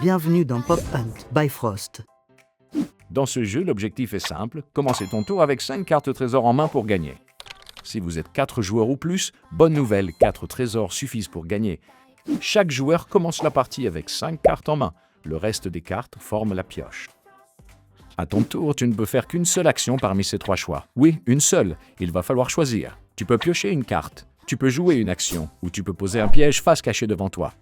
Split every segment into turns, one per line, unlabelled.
Bienvenue dans Pop Hunt by Frost.
Dans ce jeu, l'objectif est simple, commencez ton tour avec 5 cartes trésors en main pour gagner. Si vous êtes 4 joueurs ou plus, bonne nouvelle, 4 trésors suffisent pour gagner. Chaque joueur commence la partie avec 5 cartes en main, le reste des cartes forment la pioche. À ton tour, tu ne peux faire qu'une seule action parmi ces 3 choix. Oui, une seule, il va falloir choisir. Tu peux piocher une carte, tu peux jouer une action, ou tu peux poser un piège face cachée devant toi.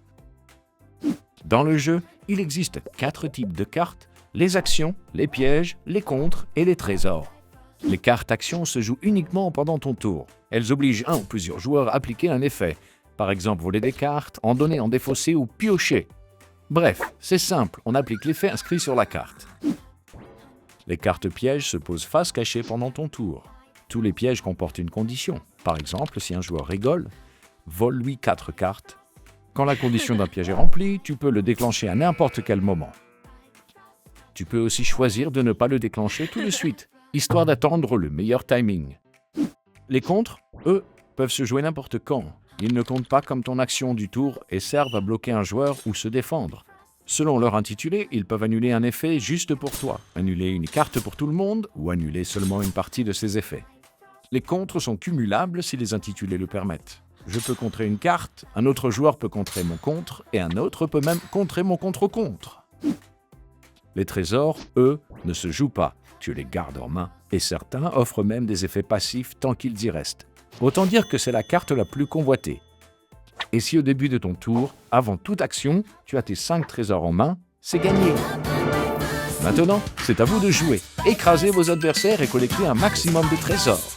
Dans le jeu, il existe 4 types de cartes, les actions, les pièges, les contres et les trésors. Les cartes actions se jouent uniquement pendant ton tour. Elles obligent un ou plusieurs joueurs à appliquer un effet. Par exemple, voler des cartes, en donner, en défausser ou piocher. Bref, c'est simple, on applique l'effet inscrit sur la carte. Les cartes pièges se posent face cachée pendant ton tour. Tous les pièges comportent une condition. Par exemple, si un joueur rigole, vole-lui 4 cartes. Quand la condition d'un piège est remplie, tu peux le déclencher à n'importe quel moment. Tu peux aussi choisir de ne pas le déclencher tout de suite, histoire d'attendre le meilleur timing. Les contres, eux, peuvent se jouer n'importe quand. Ils ne comptent pas comme ton action du tour et servent à bloquer un joueur ou se défendre. Selon leur intitulé, ils peuvent annuler un effet juste pour toi, annuler une carte pour tout le monde ou annuler seulement une partie de ses effets. Les contres sont cumulables si les intitulés le permettent. Je peux contrer une carte, un autre joueur peut contrer mon contre et un autre peut même contrer mon contre-contre. Les trésors, eux, ne se jouent pas, tu les gardes en main et certains offrent même des effets passifs tant qu'ils y restent. Autant dire que c'est la carte la plus convoitée. Et si au début de ton tour, avant toute action, tu as tes 5 trésors en main, c'est gagné. Maintenant, c'est à vous de jouer. Écrasez vos adversaires et collectez un maximum de trésors.